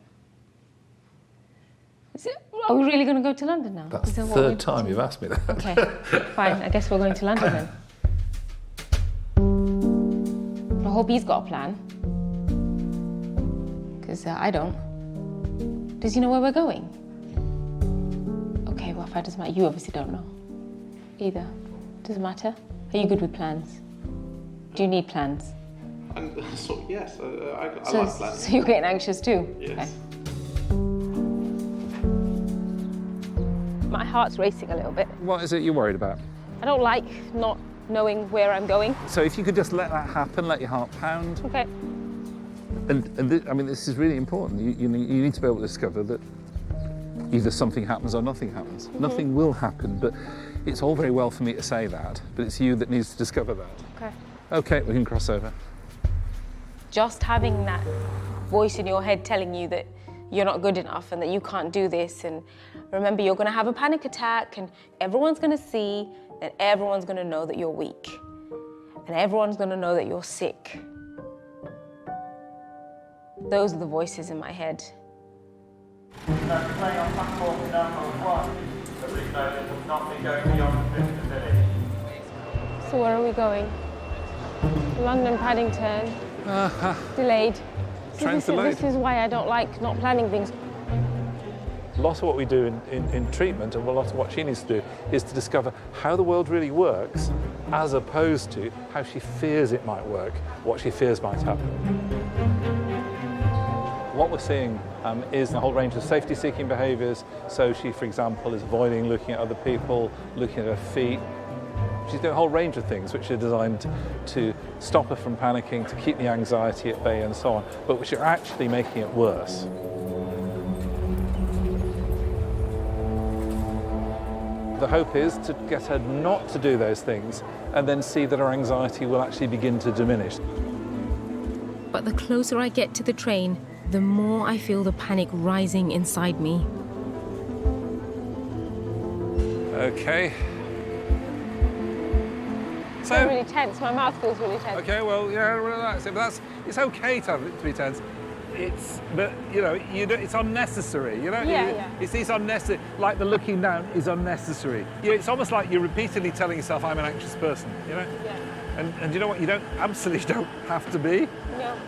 Are we really going to go to London now? That's the third time you've asked me that. Okay, fine. I guess we're going to London then. I hope he's got a plan. Because I don't. Does he know where we're going? Okay, well, if that doesn't matter, you obviously don't know. Either. Doesn't matter. Are you good with plans? Do you need plans? Yes, I like plans. So you're getting anxious too? Yes. Okay. My heart's racing a little bit. What is it you're worried about? I don't like not knowing where I'm going. So if you could just let that happen, let your heart pound. Okay. I mean, this is really important. You need to be able to discover that either something happens or nothing happens. Nothing will happen, but it's all very well for me to say that, but it's you that needs to discover that. Okay. Okay, we can cross over. Just having that voice in your head telling you that you're not good enough and that you can't do this, and remember you're going to have a panic attack and everyone's going to see, and everyone's going to know that you're weak, and everyone's going to know that you're sick. Those are the voices in my head. Playing on platform number 1, but please note it will not be going beyond the 5th village. So where are we going? London, Paddington. Delayed. Train's delayed. This is why I don't like not planning things. A lot of what we do in treatment, and a lot of what she needs to do, is to discover how the world really works, as opposed to how she fears it might work, what she fears might happen. What we're seeing is a whole range of safety-seeking behaviours. So she, for example, is avoiding looking at other people, looking at her feet. She's doing a whole range of things which are designed to stop her from panicking, to keep the anxiety at bay and so on, but which are actually making it worse. The hope is to get her not to do those things and then see that her anxiety will actually begin to diminish. But the closer I get to the train, the more I feel the panic rising inside me. Okay. I feel really tense. My mouth feels really tense. Okay, well, yeah, relax. But it's okay to be tense. But you know, it's unnecessary. You know, it's unnecessary. Like the looking down is unnecessary. It's almost like you're repeatedly telling yourself, "I'm an anxious person." You know, and you know what? You absolutely don't have to be. No.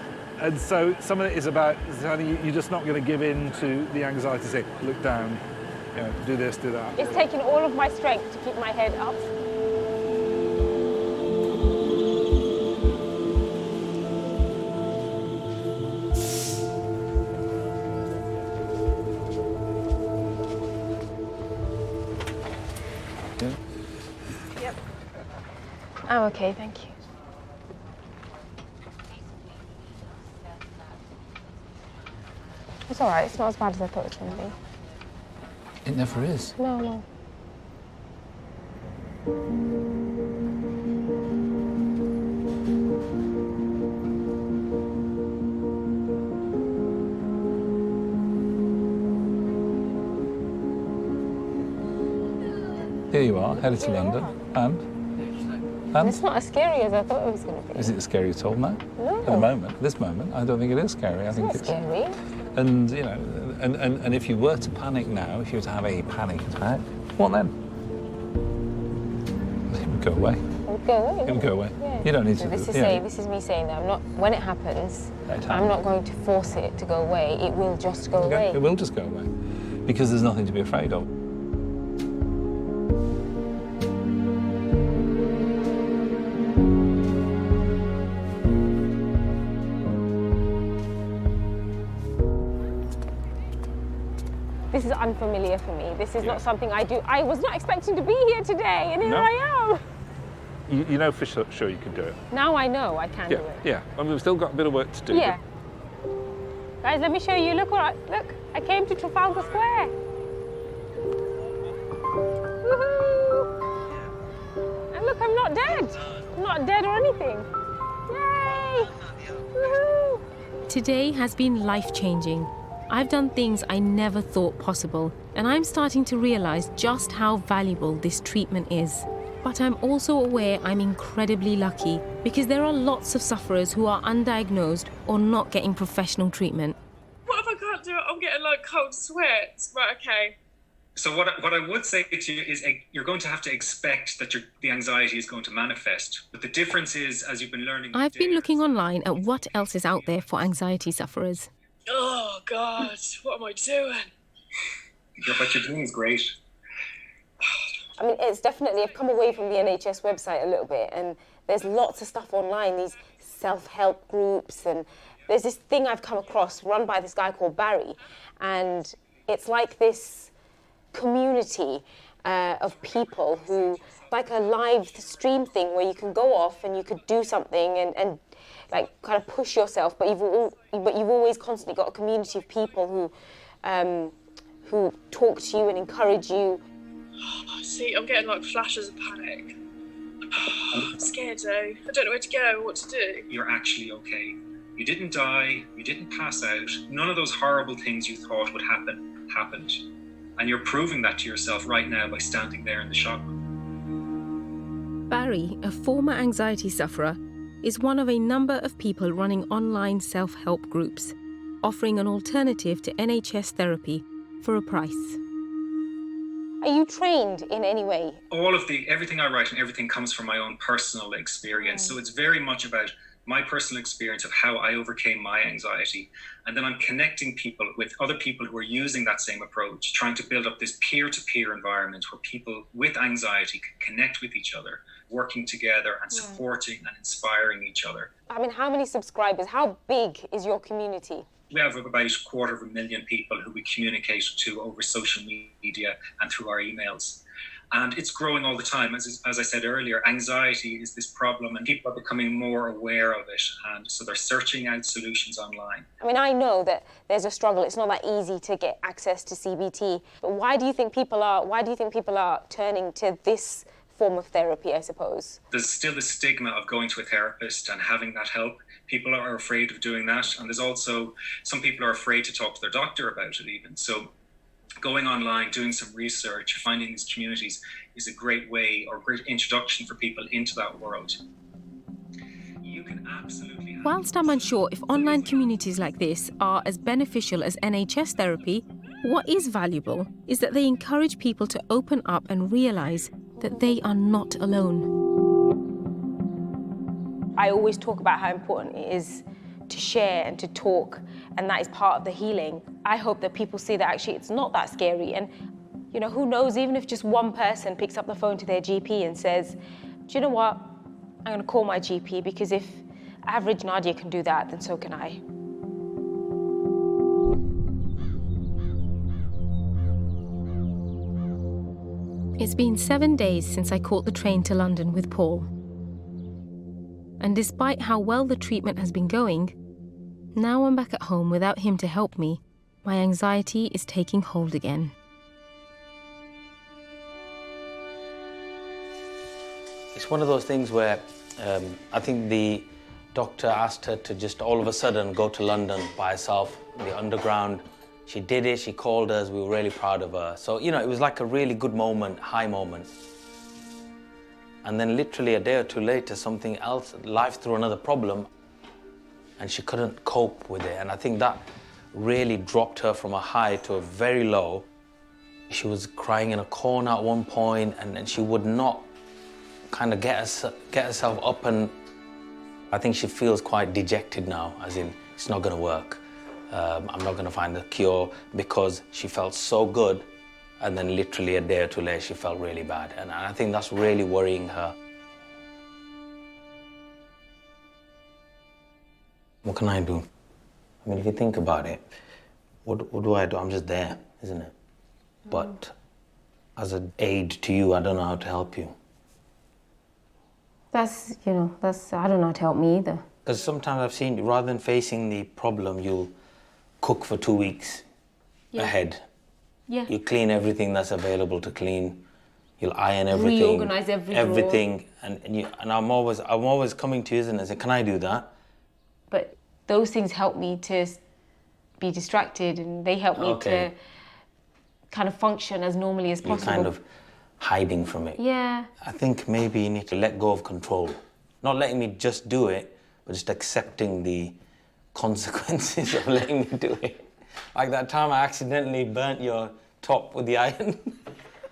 And so some of it is about you're just not going to give in to the anxiety. Say, look down. You know, do this, do that. It's taking all of my strength to keep my head up. Yep. I'm okay, thank you. It's all right. It's not as bad as I thought it was going to be. It never is. No. Here you are, headed to London, and? It's not as scary as I thought it was going to be. Is it scary at all now? No. At this moment, I don't think it is scary. I think it's scary. And you know, and if you were to panic now, if you were to have a panic attack, what then? It would go away. It would go away. It'll go away. Yeah. You don't need So to. this is yeah. this is me saying that I'm not. When it happens, Let it I'm happen. not going to force it to go away. It will just go Okay, away. it will just go away because there's nothing to be afraid of. This is unfamiliar for me. This is not something I do. I was not expecting to be here today, and here No. I am. You know for sure you can do it. Now I know I can Yeah, do it. yeah. I mean, we've still got a bit of work to do. Yeah. Guys, let me show you. Look look. I came to Trafalgar Square. Woohoo! And look, I'm not dead. I'm not dead or anything. Yay! Woohoo! Today has been life-changing. I've done things I never thought possible, and I'm starting to realize just how valuable this treatment is. But I'm also aware I'm incredibly lucky because there are lots of sufferers who are undiagnosed or not getting professional treatment. What if I can't do it? I'm getting like cold sweats. Right, okay. So what I would say to you is you're going to have to expect that the anxiety is going to manifest. But the difference is, as you've been learning... I've been looking online at what else is out there for anxiety sufferers. Oh, God, what am I doing? What you're doing is great. I mean, it's definitely, I've come away from the NHS website a little bit, and there's lots of stuff online, these self-help groups, and there's this thing I've come across run by this guy called Barry, and it's like this community of people who, like a live stream thing where you can go off and you could do something and like kind of push yourself, but you've always constantly got a community of people who talk to you and encourage you. See, I'm getting like flashes of panic. I'm scared though. I don't know where to go or what to do. You're actually okay. You didn't die, you didn't pass out. None of those horrible things you thought would happen, happened. And you're proving that to yourself right now by standing there in the shop. Barry, a former anxiety sufferer, is one of a number of people running online self-help groups, offering an alternative to NHS therapy for a price. Are you trained in any way? Everything I write and everything comes from my own personal experience. So it's very much about my personal experience of how I overcame my anxiety. And then I'm connecting people with other people who are using that same approach, trying to build up this peer-to-peer environment where people with anxiety can connect with each other, working together and supporting and inspiring each other. I mean, how many subscribers? How big is your community? We have about 250,000 people who we communicate to over social media and through our emails. And it's growing all the time. As I said earlier, anxiety is this problem and people are becoming more aware of it. And so they're searching out solutions online. I mean, I know that there's a struggle. It's not that easy to get access to CBT. But why do you think people are turning to this form of therapy, I suppose? There's still the stigma of going to a therapist and having that help. People are afraid of doing that. And there's also, some people are afraid to talk to their doctor about it even. So going online, doing some research, finding these communities is a great way or great introduction for people into that world. You can absolutely... Whilst I'm unsure if online communities like this are as beneficial as NHS therapy, what is valuable is that they encourage people to open up and realise that they are not alone. I always talk about how important it is to share and to talk, and that is part of the healing. I hope that people see that actually it's not that scary, and you know, who knows, even if just one person picks up the phone to their GP and says, do you know what, I'm going to call my GP, because if average Nadia can do that, then so can I. It's been 7 days since I caught the train to London with Paul. And despite how well the treatment has been going, now I'm back at home without him to help me, my anxiety is taking hold again. It's one of those things where I think the doctor asked her to just all of a sudden go to London by herself, the underground. She did it, she called us, we were really proud of her. So, you know, it was like a really good moment, high moment. And then literally a day or two later, something else, life threw another problem, and she couldn't cope with it. And I think that really dropped her from a high to a very low. She was crying in a corner at one point, and she would not kind of get herself up, and I think she feels quite dejected now, as in, it's not going to work. I'm not going to find a cure, because she felt so good, and then literally a day or two later, she felt really bad. And I think that's really worrying her. What can I do? I mean, if you think about it, what do I do? I'm just there, isn't it? But as an aid to you, I don't know how to help you. I don't know how to help me either. Because sometimes I've seen, rather than facing the problem, you'll cook for 2 weeks ahead. Yeah. You clean everything that's available to clean. You'll iron everything. Reorganize everything. And I'm always coming to you and say, can I do that? But those things help me to be distracted, and they help me to kind of function as normally as possible. You're kind of hiding from it. Yeah. I think maybe you need to let go of control. Not letting me just do it, but just accepting the consequences of letting me do it. Like that time I accidentally burnt your top with the iron.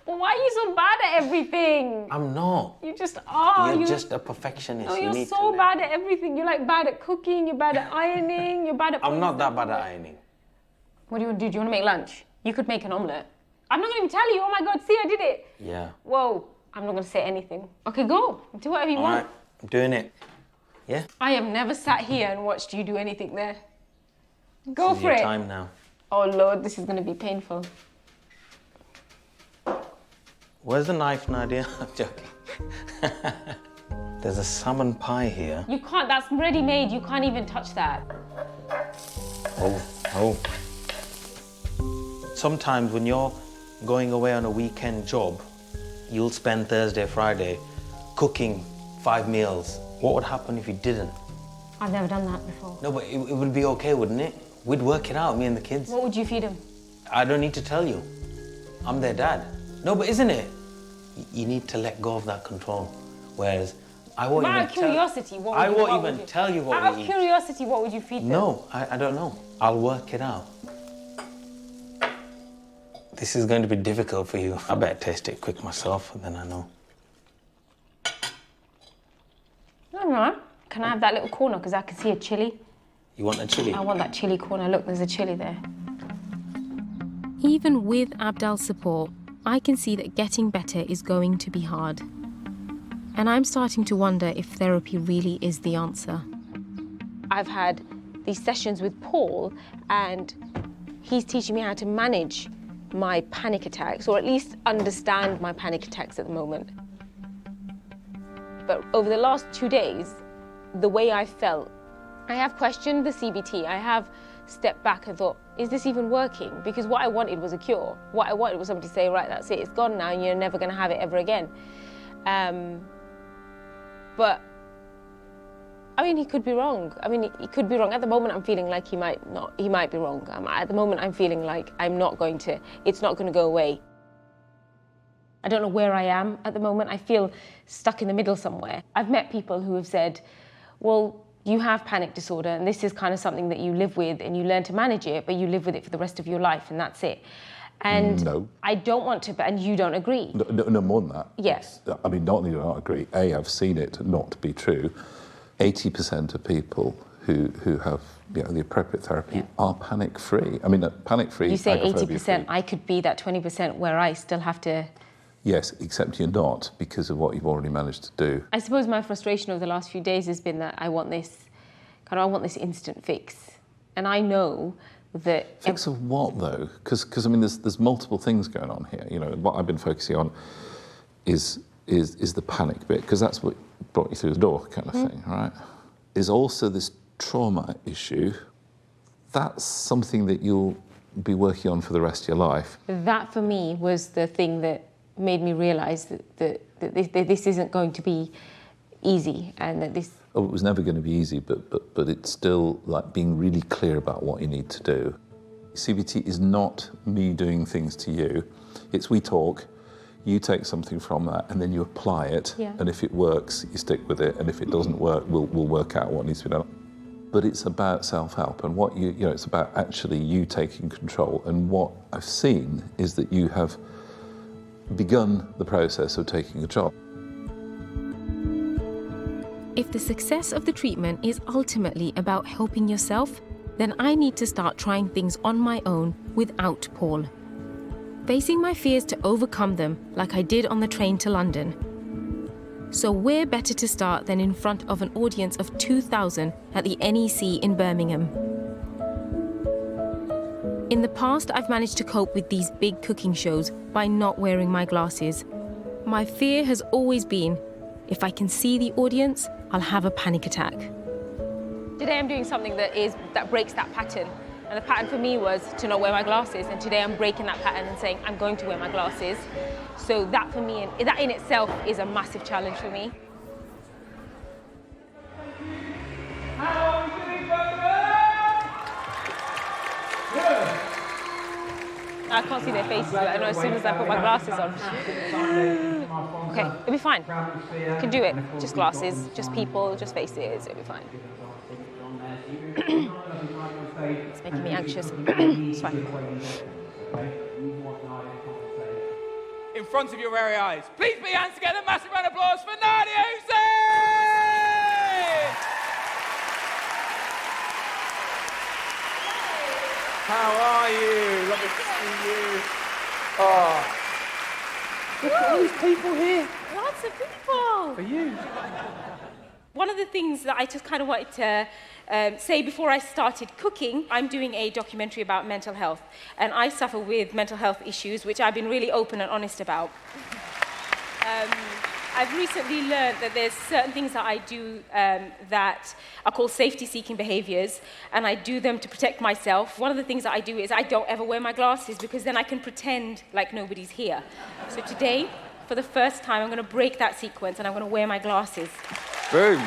Well, why are you so bad at everything? I'm not. You just are. You're just a perfectionist. No, you're so bad at everything. You're like bad at cooking, you're bad at ironing, you're bad at... I'm not that bad at ironing. What do you want to do? Do you want to make lunch? You could make an omelette. I'm not going to even tell you. Oh my God, see, I did it. Yeah. Whoa, I'm not going to say anything. Okay, go. Do whatever you want. All right, I'm doing it. Yeah? I have never sat here and watched you do anything there. Go This is for your it. time now. Oh Lord, this is going to be painful. Where's the knife, Nadia? I'm joking. There's a salmon pie here. You can't, that's ready-made. You can't even touch that. Oh. Sometimes when you're going away on a weekend job, you'll spend Thursday, Friday cooking 5 meals. What would happen if you didn't? I've never done that before. No, but it would be okay, wouldn't it? We'd work it out, me and the kids. What would you feed them? I don't need to tell you. I'm their dad. No, but isn't it? You need to let go of that control. Whereas I won't even Out of curiosity, what would I you won't even tell you what Out we of eat. curiosity, what would you feed them? No, I don't know. I'll work it out. This is going to be difficult for you. I better taste it quick myself, and then I know. No. Can I have that little corner? Because I can see a chilli. You want a chilli? I want that chilli corner. Look, there's a chilli there. Even with Abdal's support, I can see that getting better is going to be hard. And I'm starting to wonder if therapy really is the answer. I've had these sessions with Paul, and he's teaching me how to manage my panic attacks, or at least understand my panic attacks at the moment. But over the last 2 days, the way I felt, I have questioned the CBT. I have stepped back and thought, is this even working? Because what I wanted was a cure. What I wanted was somebody to say, right, that's it, it's gone now, and you're never going to have it ever again. But, I mean, he could be wrong. I mean, he could be wrong. At the moment, I'm feeling like he might be wrong. At the moment, I'm feeling like it's not going to go away. I don't know where I am at the moment. I feel stuck in the middle somewhere. I've met people who have said, well, you have panic disorder, and this is kind of something that you live with, and you learn to manage it, but you live with it for the rest of your life, and that's it. And no. I don't want to, and you don't agree. No, more than that. Yes. I mean, not only do I not agree, I've seen it not be true. 80% of people who have the appropriate therapy are panic-free. I mean, panic-free. You say 80%, I could be that 20% where I still have to... Yes, except you're not, because of what you've already managed to do. I suppose my frustration over the last few days has been that I want this instant fix. And I know that... Fix of what, though? Because I mean, there's multiple things going on here. You know, what I've been focusing on is the panic bit, because that's what brought you through the door, kind of thing, right? There's also this trauma issue. That's something that you'll be working on for the rest of your life. That, for me, was the thing that made me realise that this isn't going to be easy, and that this... Oh, it was never going to be easy, but it's still like being really clear about what you need to do. CBT is not me doing things to you. It's we talk, you take something from that, and then you apply it. Yeah. And if it works, you stick with it, and if it doesn't work, we'll work out what needs to be done. But it's about self-help, and what it's about actually you taking control. And what I've seen is that you have begun the process of taking control. If the success of the treatment is ultimately about helping yourself, then I need to start trying things on my own without Paul. Facing my fears to overcome them like I did on the train to London. So where better to start than in front of an audience of 2,000 at the NEC in Birmingham? In the past, I've managed to cope with these big cooking shows by not wearing my glasses. My fear has always been, if I can see the audience, I'll have a panic attack. Today I'm doing something that breaks that pattern. And the pattern for me was to not wear my glasses. And today I'm breaking that pattern and saying, I'm going to wear my glasses. So that for me, that in itself is a massive challenge for me. I can't see their faces, but I know as soon as I put my glasses on. Okay, it'll be fine. I can do it. Just glasses, just people, just faces, it'll be fine. It's making me anxious. It's fine. In front of your very eyes, please put your hands together. Massive round of applause for Nadia Hussain! How are you? Lovely to see you. Oh. Look at all these people here. Lots of people. For you. One of the things that I just kind of wanted to say before I started cooking, I'm doing a documentary about mental health, and I suffer with mental health issues, which I've been really open and honest about. I've recently learned that there's certain things that I do that are called safety-seeking behaviours, and I do them to protect myself. One of the things that I do is I don't ever wear my glasses because then I can pretend like nobody's here. So today, for the first time, I'm going to break that sequence and I'm going to wear my glasses. Boom.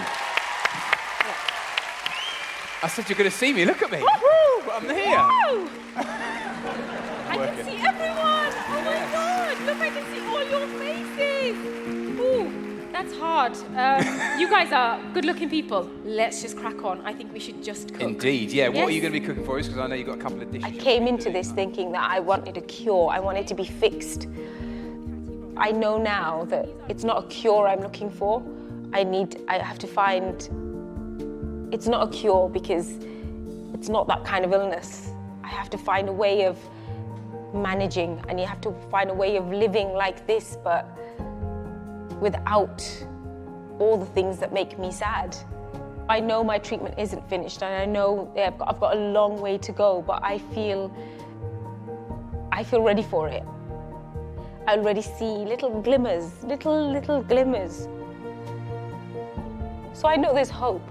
I said you're going to see me. Look at me. Woo-hoo! I'm here. Woo! I can see everyone. Oh my God. Look, I can see all your faces. Ooh, that's hard. You guys are good-looking people. Let's just crack on. I think we should just cook. Indeed, yeah. Yes. What are you going to be cooking for us? Because I know you've got a couple of dishes. I came into this thinking that I wanted a cure. I wanted to be fixed. I know now that it's not a cure I'm looking for. I have to find, it's not a cure because it's not that kind of illness. I have to find a way of managing, and you have to find a way of living like this, but without all the things that make me sad. I know my treatment isn't finished, and I know I've got a long way to go, but I feel ready for it. I already see little glimmers, little glimmers. So I know there's hope.